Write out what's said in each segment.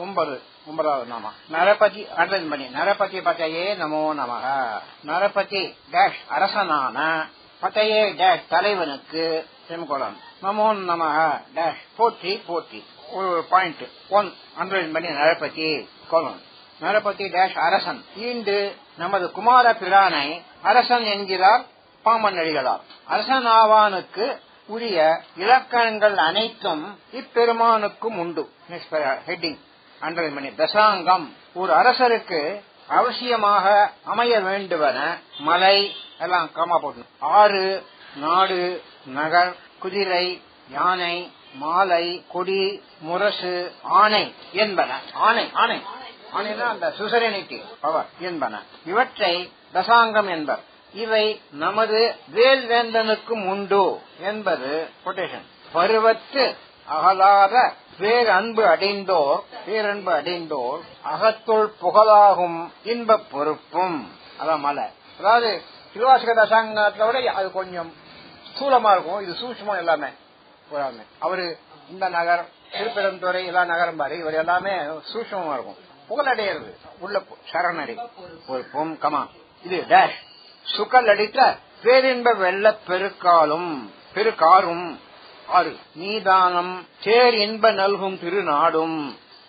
ஒன்பதாவது நாம நரபதி அண்டர்லைன் பண்ணி நரபதி பதையே நமோ நமக. நரபதி டேஷ் அரசனான பதையே டேஷ் தலைவனுக்கு செமிகோலன் நமோ நமக டேஷ் போற்றி போற்றி. ஒரு பாயிண்ட் 1 அண்டர்லைன் பண்ணி நரபதி கோலன் நரபதி டேஷ் அரசன். ஈண்டு நமது குமார பிரானை அரசன் என்கிறார் பாமன் அடிகளார். அரசன் ஆவானுக்கு உரிய இலக்கணங்கள் அனைத்தும் இப்பெருமானுக்கும் உண்டு. ஹெட்டிங் அண்டர்லைன் பண்ணி தசாங்கம். ஒரு அரசருக்கு அவசியமாக அமைய வேண்டுவன மலை எல்லாம் கமா போட்டு ஆறு, நாடு, நகர், குதிரை, யானை, மாலை, கொடி, முரசு, ஆணை என்பன. ஆணை ஆணை ஆணைனா அந்த சுசரனிட்டி பவர் என்பன. இவற்றை தசாங்கம் என்பர். இவை நமது வேல்வேந்தனுக்கும் உண்டு என்பது கொட்டேஷன். பருவத்து அகலாத பேரன்பு அடைந்தோர் அகத்துள் புகழாகும் இன்ப பொறுப்பும். அதான் மலை. அதாவது திருவாசக தசாங்கத்தை விட அது கொஞ்சம் ஸ்தூலமா இருக்கும், இது சூட்சுமம் எல்லாமே. அவரு இந்த நகர் திருப்பெருந்துறை எல்லா நகரம் பாரு, இவர் எல்லாமே சூட்சமா இருக்கும். புகழடையிறது உள்ள சரணடை பொறுப்பும் கமா. இது டேஷ் சுக்கல் அடித்த பேரின்ப வெள்ள பெருக்காரும் ஆறு நீதானம் சேர் இன்ப நல்கும் திருநாடும்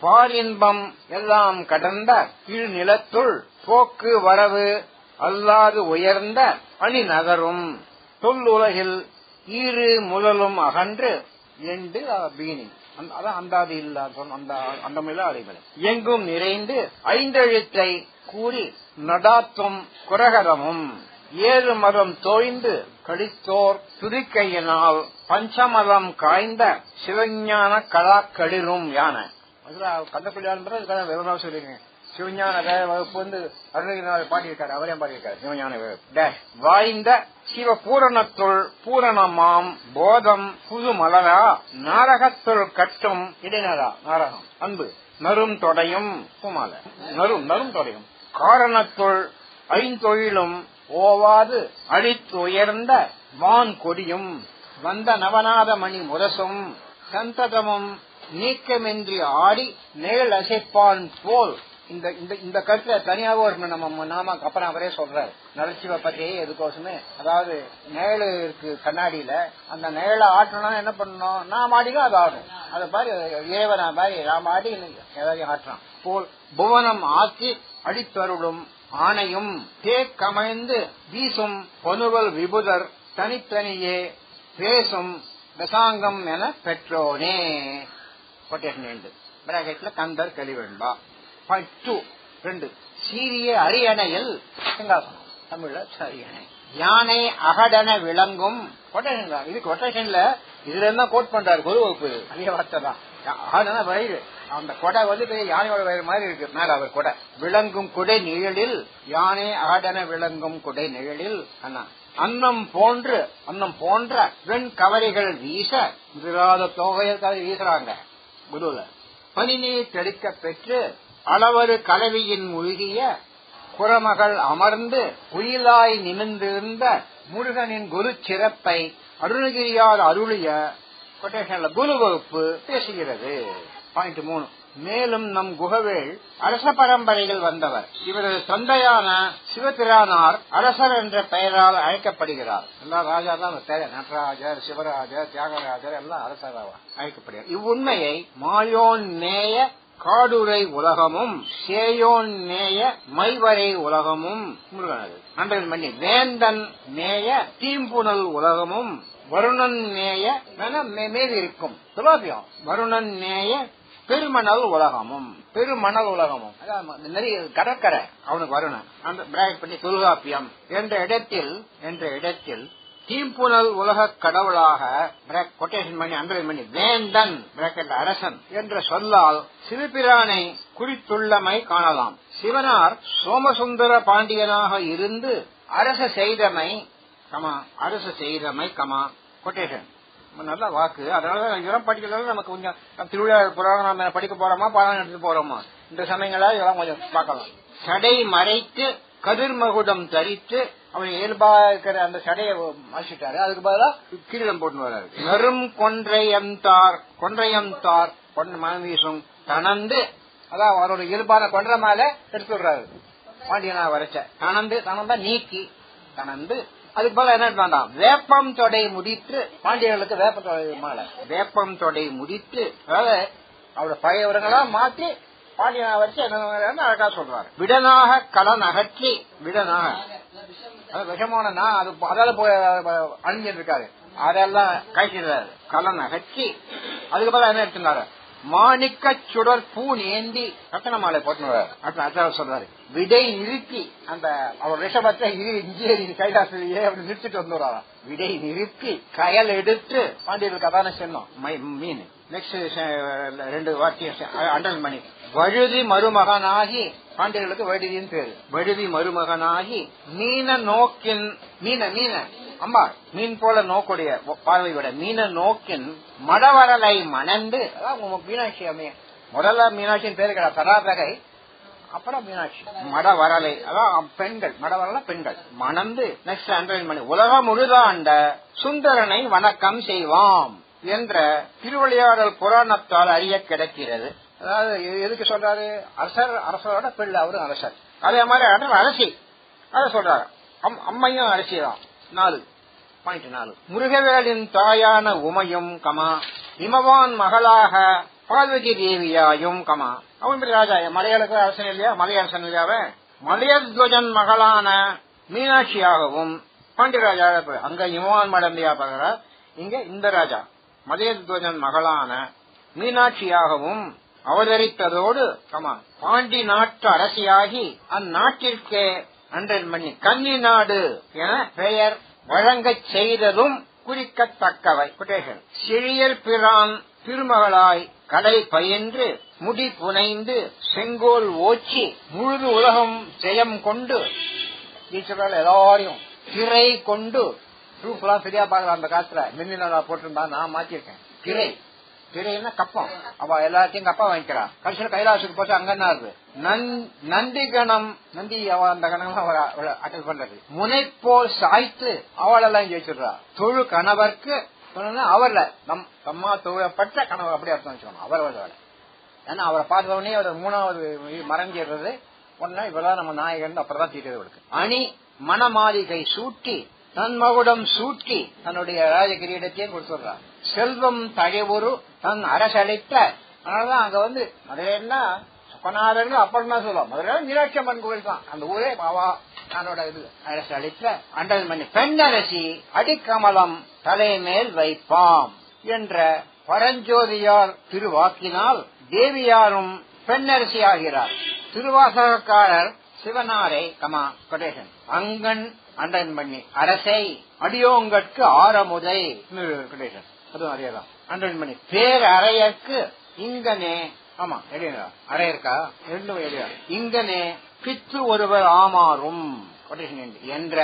பார் இன்பம் எல்லாம் கடந்த இரு நிலத்துள் போக்கு வரவு அல்லாது உயர்ந்த அணி நகரும் தொல்லுலகில் ஈறு முதலும் அகன்று எண்டு பீனிங் அந்தாதி இல்ல அந்த அடைமலை எங்கும் நிறைந்து ஐந்தெழுத்தை கூறி நடாத்தும் குரகரமும் ஏழு மதம் தோய்ந்து கடித்தோர் துதிக்கையினால் பஞ்சமதம் காய்ந்த சிவஞான கலாக்களிலும் யானை. கந்தப்பிள்ளையான் சொல்லிருக்கேன். சிவஞான வகுப்பு வந்து அருணகிரிநாதர் பாடியிருக்காரு, அவரே பாடியிருக்காரு. சிவஞான டேஷ் வாய்ந்த சிவ பூரணத்துள் பூரணமாம் போதம் புது மலரா நாரகத்துள் கட்டும் இடைநரா நாரகம் அன்பு நரும் தொடையும் பூமால நரும் தொடையும் காரணத்துள் ஐந்தொழிலும் ஓவாது அழித்து உயர்ந்த வான் கொடியும் வந்த நவநாத மணி முரசும் சந்ததமும் நீக்கமின்றி ஆடி நேல் அசைப்பான் போல். இந்த கருத்துல தனியாகவும் இருக்கணும். நம்ம நாம அப்புறம் அவரே சொல்றாரு நரசிவ பத்தியே எதுக்கோசமே. அதாவது நேழு இருக்கு கண்ணாடியில, அந்த நேழை ஆட்டணும் என்ன பண்ணணும், நாம் ஆடினா அது ஆடும். அது பாரு இறைவனா பாரு நாம் ஆடி ஏதாவது ஆட்டுறான் போல் புவனம் ஆக்கி அடித்தருளும் ஆணையும் தேக்கமைந்து வீசும் பொனுவல் விபுதர் தனித்தனியே பேசும் தசாங்கம் என பெற்றோனே. பிராக்கெட்ல கந்தர் கலிவெண்பா. பாயிண்ட் 2 சீரிய அரியணையில் தமிழ்ல அரியணை யானை அகடன விளங்கும் கொட்டேஷன். இது கொட்டேஷன்ல இதுல இருந்தா கோட் பண்றாரு குரு வகுப்பு. அதிக வார்த்தை தான் வயிறு. அந்த கொடை வந்து பெரிய யானையோட வயிறு மாதிரி இருக்கு மேல அவர் கொடை. விளங்கும் குடை நிழலில் யானை அகடன விளங்கும் குடை நிழலில் அன்னம் போன்ற வெண் கவரிகள் வீச விராத தொகையை வீசுறாங்க குருல. பனி நீர் தெளிக்க பெற்று அளவரு கலவியின் மூழ்கிய குரமகள் அமர்ந்து உயிலாய் நிமிர்ந்திருந்த முருகனின் குரு சிறப்பை அருணகிரியார் அருளிய கொட்டேஷன்ல குரு வகுப்பு பேசுகிறது. பாயிண்ட் 3 மேலும் நம் குகவேள் அரச பரம்பரையில் வந்தவர். இவரது தந்தையான சிவபிரானார் அரசர் என்ற பெயரால் அழைக்கப்படுகிறார். எல்லா ராஜா தான் பெயர். நடராஜர், சிவராஜர், தியாகராஜர் எல்லாம் அரசராக அழைக்கப்படுகிறார். இவ்வுண்மையை மாயோன் நேய காடுரை உலகமும் சேயோன் நேய மைவரை உலகமும் முருகனது அண்டல் மணி வேந்தன் நேய தீம்புணல் உலகமும் வருணன் நேய மேல் இருக்கும் துலாபியம் வருணன் நேய பெருமணல் உலகமும் நிறைய கடற்கரை அவனுக்கு வருணன் அந்த பிராக்கெட் பண்ணி தொல்காப்பியம் என்ற இடத்தில் தீம்புணல் உலக கடவுளாக கொட்டேஷன் பண்ணி அண்டர்லைன் பண்ணி வேந்தன் பிராக்கெட் அரசன் என்ற சொல்லால் சிவபிரானை குறித்துள்ளமை காணலாம். சிவனார் சோமசுந்தர பாண்டியனாக இருந்து அரச செய்தமை கொட்டேஷன் நல்ல வாக்கு. அதனால இதெல்லாம் படிக்கிறது நமக்கு கொஞ்சம் திருவிழா புராணம் நம்ம படிக்க போறோமா பாடம் எடுத்து போறோமா இந்த சமயங்களா இதெல்லாம் கொஞ்சம் பார்க்கலாம். சடை மறைத்து கதிர்மகுடம் தரித்து அவன் இயல்பா இருக்கிற அந்த சடையை மாசிட்டாரு. அதுக்கு பதிலா கிரீடம் போட்டு வர்றாரு. நரும் கொன்றையம் தார் மனம் வீசும் தனந்து அதான் அவரோட இயல்பான கொன்ற மேல எடுத்துடுறாரு. பாண்டியனா வரைச்ச தனந்தா நீக்கி தனந்து அதுக்கு போல என்ன வேண்டாம் வேப்பம் தொடை முடித்து பாண்டியர்களுக்கு வேப்பம் தொடை முடித்து அதாவது அவரோட பழைய உரங்களா மாற்றி பாண்டியனா வரைச்சு என்ன அழகா சொல்றாரு. விடனாக கலன் அகற்றி விஷமான அது அதால போய் அழிஞ்சிட்டு இருக்காரு அதெல்லாம் கழிச்சிடுறாரு. கலன் அகற்றி அதுக்கு பதிலா என்ன எடுத்துனாரு மாணிக்க சுடர் பூ நேந்தி ரத்தன மாலை போட்டு சொல்றாரு. விடை நிறுத்தி அந்த அவர் ரிஷபத்தை இன்ஜினியரிங் கைலாசிலேயே அப்படி நிறுத்திட்டு வந்துடுறாராம். விடை நிறுத்தி கயல் எடுத்து பாண்டியர்களுக்கு அதான சொன்னோம் மீன். நெக்ஸ்ட் 2 வார்த்தையும் அண்டல் மணி. வழுதி மருமகனாகி பாண்டியர்களுக்கு வழுதின்னு பேரு. வழுதி மருமகனாகி மீன நோக்கின் மீன அம்மா மீன் போல நோக்குடைய பார்வை விட மீன நோக்கின் மடவரலை மணந்து மீனாட்சி அமைய முதல்ல மீனாட்சியின் பேரு கிடையாது தடாதகை அப்புறம் மீனாட்சி மடவரலை அதான் பெண்கள் மடவரல பெண்கள் மணந்து. நெக்ஸ்ட் அண்டல் மணி. உலகம் முழுதாண்ட சுந்தரனை வணக்கம் செய்வாம் என்ற திருவிளையாடல் புராணத்தால் அறிய கிடைக்கிறது. அதாவது எதுக்கு சொல்றாரு அரசரோட பிள்ளை அவரும் அரசர். அதே மாதிரி அரசி அத சொல்றாரு. அம்மையும் அரசி தான். 4.4 முருகவேலின் தாயான உமையும் இமவான் மகளாக பார்வதி தேவியாயும் அவன் ராஜா மலையாளுக்கு அரசன் இல்லையா மலையரசன் இல்லையாவ மலையத்வஜன் மகளான மீனாட்சியாகவும் பாண்டியராஜா அங்க இமவான் மடந்தையா பாக்குற இங்க இந்த ராஜா மலையத்வஜன் மகளான மீனாட்சியாகவும் அவதரித்ததோடு பாண்டி நாட்டு அரசியாகி அந்நாட்டிற்கே அன்றல் மணி கன்னி நாடு என பெயர் வழங்கச் செய்ததும் குறிக்கத்தக்கவை. செழியல் பிரான் திருமகளாய் கடை பயின்று முடி புனைந்து செங்கோல் ஓச்சி முழுது உலகம் ஜெயம் கொண்டு எல்லாரையும் திரை கொண்டு ப்ரூஃப்லாம் சரியா பாக்குற அந்த காலத்துல மின்னிலா போட்டிருந்தா நான் மாத்திருக்கேன். திரைன்னா கப்பம் அவ எல்லாத்தையும் கப்பா வாங்கிக்கிறான். கடைசியில் கைலாசுக்கு போச்சு அங்க என்ன இருக்கு நந்தி கணம் நந்தி அவ அந்த கணம் அட்டல் பண்றது முனைப்போல் சாய்த்து அவளெல்லாம் ஜெயிச்சுடுறா. தொழு கணவர்க்கு அவர்ல தம்மா தொழப்பட்ட கணவர் அப்படி அர்த்தம் வச்சுக்கணும். அவர் ஏன்னா அவரை பார்த்தவனே அவர் 3வது மறைஞ்சிடுறது ஒன்னா இவதான் நம்ம நாயகன் அப்புறம் தான் தீர்வு இருக்கு. அணி மணமாளிகை சூட்டி தன் மகுடம் சூட்டி தன்னுடைய ராஜ கிரீடத்தையும் கொடுத்துடுறார். செல்வம் தழைவுரு தன் அரசளித்த அதனாலதான் அங்க மதுரைன்னா சுப்பநாதர்கள் அப்புறம் தான் சொல்லுவோம். மதுரை மீனாட்சி அம்மன் கோவில் தான் அந்த ஊரே பாவா தன்னோட இது அரசளித்த அண்டல் மணி பெண்ணரசி அடிக்கமலம் தலைமேல் வைப்பாம் என்ற பரஞ்சோதியார் திருவாக்கினால் தேவியாரும் பெண்ணரசி ஆகிறார். திருவாசகக்காரர் சிவனாரை கொட்டேஷன் அங்கன் அண்டன் பண்ணி அரசை அடியோங்கற்கு ஆரமுதை அதுவும் அதேதான் அண்டன் பண்ணி பேர் அறையற்கு இங்கனே அறையற்கா 2 இங்கனே பித்து ஒருவர் ஆமாறும் என்ற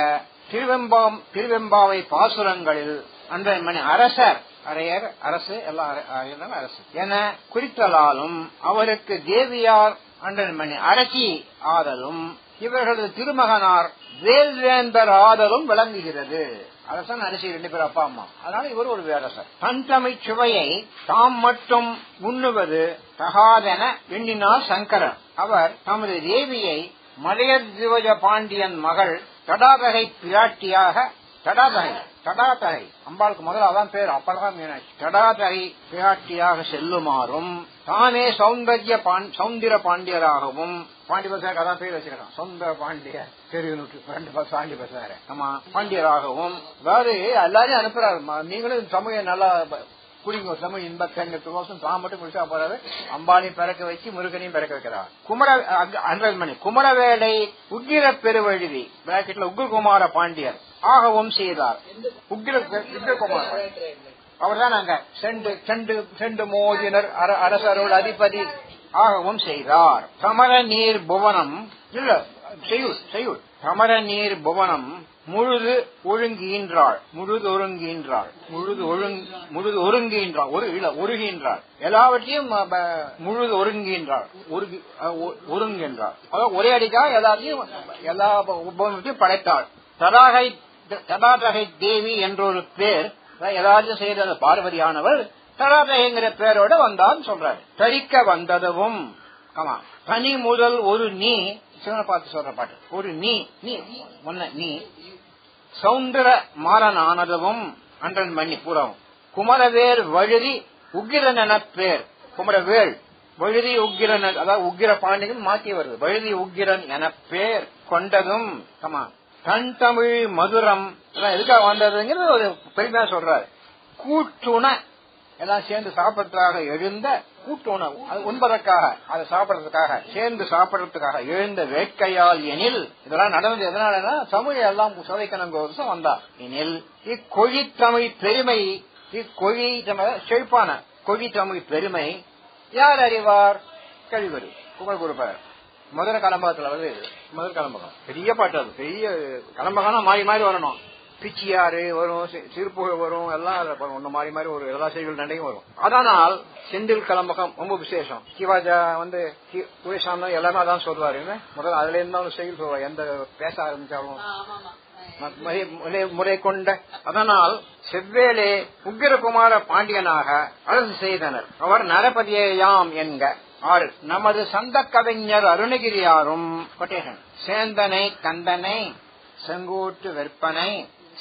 திருவெம்பாவை பாசுரங்களில் அண்டன் மணி அரசர் அறையர் அரசு எல்லாம் அரசு என குறித்தலாலும் அவருக்கு தேவியார் அண்டன் மணி அரசி ஆதலும் இவர்களது திருமகனார் வேல்வேந்தர் ஆதலும் விளங்குகிறது. அரசன் அரசி 2 பேர் அப்பா அம்மா. அதனால இவர் ஒரு வேரசர். தன் தமிழ் சுவையை தாம் மட்டும் உண்ணுவது தகாதென எண்ணினார் சங்கரர். அவர் தமது தேவியை மலையத்வஜ பாண்டியன் மகள் தடாதகை பிராட்டியாக தடாதகை அம்பாளுக்கு முதல்ல அதான் பேர் அப்பதான் மீனாட்சி தடாதகை பிராட்டியாக செல்லுமாறும் தானே சௌந்தர பாண்டியராகவும் பாண்டியபசாருக்கு அதான் பேர் வச்சிருக்கான். சௌந்தர பாண்டிய பாண்டி பசார பாண்டியராகவும் அதாவது எல்லாரையும் அனுப்புறாரு. நீங்களும் சமூக நல்லா குடிங்க சமூக இன்பத்தங்கத்துக்கோசம் தான் மட்டும் குடிச்சா போறாரு. அம்பாளையும் பிறக்க வச்சு முருகனையும் பிறக்க வைக்கிறார். குமரவேலை உக்கிர பெருவழுதி பிராக்கெட்ல உக்ரகுமார பாண்டியர் ஆகவும் செய்தார். உக்ரகுமார அவர் தான் நாங்க செண்டு மோதினர் அரசரோடு அதிபதி ஆகவும் செய்தார். சமர நீர் புவனம் இல்ல செய்யுள் சமர நீர் புவனம் முழுது ஒருங்குகின்றாள் எல்லாவற்றையும் முழுது ஒருங்குகின்றாள் அதாவது ஒரே அடிக்கா எல்லாத்தையும் எல்லா உபவனத்தையும் படைத்தாள். தடாதகை தேவி என்றொரு பேர் எல்லாத்தையும் செய்த பார்வதியானவர் தடாதகைங்கிற பேரோட வந்தான்னு சொல்றாரு. தரிக்க வந்ததும் கமா தனி முதல் ஒரு நீ சிவனை பார்த்து சொல்ற பாட்டு. ஒரு நீ நீ ஒன்ன நீ சௌந்தர மாறன் ஆனதும் அன்றன் மணி பூராவும் குமரவேல் வழுதி உக்கிரன் என பேர். குமரவேல் வழுதி உக்கிரன், அதாவது உக்கிர பாண்டியன் மாற்றி வருது. வழுதி உக்கிரன் என பேர் கொண்டதும் கமா தன் தமிழ் மதுரம் எதுக்காக வந்ததுங்கிறது ஒரு பெருமையா சொல்றாரு. கூட்டுண எல்லாம் சேர்ந்து சாப்பிடறதுக்காக எழுந்த கூட்டுணவு, அது உண்பதற்காக, அதை சாப்பிடறதுக்காக, சேர்ந்து சாப்பிடறதுக்காக எழுந்த வேட்கையால் எனில் இதெல்லாம் நடந்தது எதனாலனா தமிழ் எல்லாம் சுவைக்கணுங்க வந்தார். எனில் இக்கொழி தமிழ் பெருமை, இக்கொழி செழிப்பான கொழி தமிழ் பெருமை யார் அறிவார்? கழிவரு புகழ் கொடுப்பார். முதல் கலம்பகத்துல வருது. முதல் கலம்பகம் பெரிய பாட்டு. அது பெரிய கலம்பகம்னா மாறி மாறி வரணும். பிச்சியாறு வரும், சிறுப்புகழ் வரும், எல்லாம் ஒன்னு மாறி மாறி ஒரு எல்லா செய்திகள் நடையும் வரும். அதனால் செந்தில் கலம்பகம் ரொம்ப விசேஷம். சிவாஜா குயசாமி எல்லாமே அதான் சொல்லுவாரு. முதல்ல அதுல இருந்தாலும் செய்தி சொல்லுவார். எந்த பேச ஆரம்பிச்சாலும் முறை கொண்ட. அதனால் செவ்வேளே உக்கிரகுமார பாண்டியனாக அரசு செய்தனர். அவர் நரபதியாம் என்க. 6 நமது சந்த கவிஞர் அருணகிரியாரும் சேந்தனை கந்தனை செங்கோட்டு வெப்பனை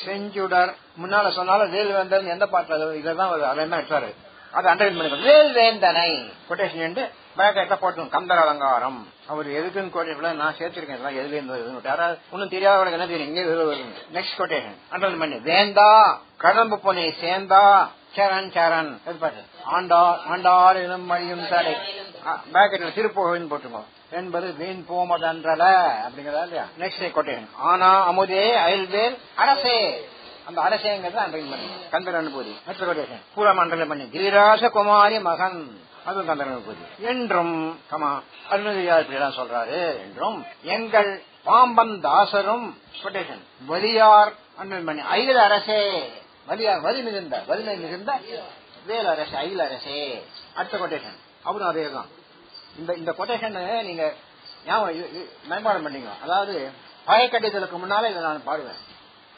செஞ்சுடர் முன்னால சொன்னாலும் வேல்வேந்தன் எந்த பாட்டு இதெல்லாம் அதெல்லாம் எடுத்தாரு. அது அண்டர்லைன் பண்ணி வேல்வேந்தனை கொட்டேஷன் என்று பேக்கெட்ல போட்டு கந்தர் அலங்காரம். அவர் எதுக்குன்னு கொட்டேஷன் நான் சேர்த்திருக்கேன். எதுல இருந்து யாராவது ஒன்னும் தெரியாத என்ன தெரியும். இங்கே வருது. நெக்ஸ்ட் கொட்டேஷன் அண்டர்லைன் பண்ணி வேந்தா கடம்பு பொண்ணை சேர்ந்தா சரண் சரண் எதிர்பார்த்து ஆண்டார் இனம் மழியும் தடை பேக்கெட்ல திருப்புகழ்னு போட்டுக்கோ என்பது வீண் போமதன்றல அப்படிங்கிறதா இல்லையா. நெக்ஸ்ட் கொட்டேஷன் ஆனா அமுதே அயல்வேல் அரசே. அந்த அரசேங்கிறத அண்டர்லைன் பண்ணி கந்தர் அனுபூதி. நெக்ஸ்ட் கொட்டேஷன் பூரம் அண்டர்லைன் பண்ணி கிரிராச குமாரி மகன், அதுவும் கந்தர் அனுபூதி என்றும் கமா அருணகிரியார் இப்படிதான் சொல்றாரு என்றும் எங்கள் பாம்பன் தாசரும் கொட்டேஷன் வலியார் அண்டர்லைன் பண்ணி அயில் அரசே. வலியார் வலிமை மிகுந்த வேல் அரசு அயில் அரசே. அடுத்த கொட்டேஷன் அவரும் அதேதான். இந்த கொட்டேஷன் நீங்க மேம்பாடம் பண்ணீங்க. அதாவது பழைய கட்டிடத்துக்கு முன்னால இதை நான் பாடுவேன்.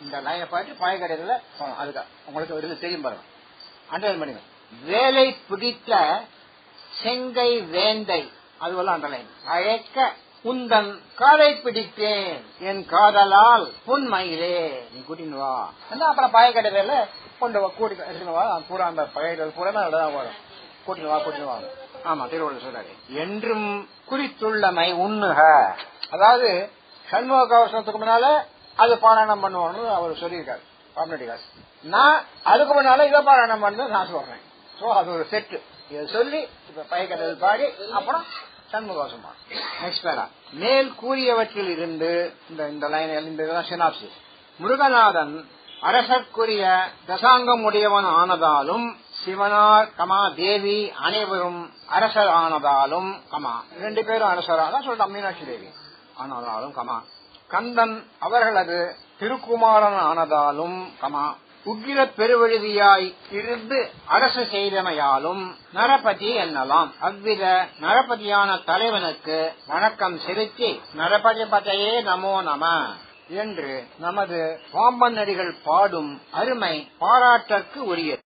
இந்த லைனை பாட்டு பழைய கட்டிடத்துல அதுக்கு உங்களுக்கு ஒரு தெரியும் பாருங்க. அண்டர்லைன் பண்ணுங்க. வேலை பிடித்த செங்கை வேந்தை, அதுவெல்லாம் அண்டர்லைன். அழைக்க உந்தன் காலை பிடித்தேன் என் காதலால் புன்மையிலே நீ கூட்டின்னு வா. அப்புறம் பழைய கட்டிடல கொண்டு கூட்டி எடுத்துன்னு வா. பூரா அந்த பழைய பூரா தான் வரும். கூட்டின்னு வா. ஆமா திருவள்ளுவர் சொல்றாரு. என்றும் குறித்துள்ளமை உண்ணுக. அதாவது சண்முக கவசத்துக்கு முன்னால அது பாராயணம் பண்ணுவோம்னு அவர் சொல்லியிருக்காரு. நான் அதுக்கு முன்னால இதை பாராயணம் பண்ணு நான் சொல்றேன். சோ அது ஒரு செட்டு. இதை சொல்லி இப்ப பையக்கடல் பாடி அப்புறம் சண்முக கவசம். நெக்ஸ்ட் பேரா மேல் கூறியவற்றில் இருந்து இந்த லைன் இந்த சினாப்சிஸ். முருகநாதன் அரசற்குரிய தசாங்கம் உடையவன் ஆனதாலும் சிவனார் கமா தேவி அனைவரும் அரசர் ஆனதாலும் கமா 2 பேரும் அரசராக சொல்றான். மீனாட்சி தேவி ஆனதாலும் கமா கந்தன் அவர்களது திருக்குமாரன் ஆனதாலும் கமா உக்கிர பெருவழுதியாய் இருந்து அரசு செய்தமையாலும் நரபதி என்னலாம். அவ்வித நரபதியான தலைவனுக்கு வணக்கம் செலுத்தி நரபதி பதையே நமோ நம என்று நமது பாம்பன் அடிகள் பாடும் அருமை பாராட்டற்கு உரியது.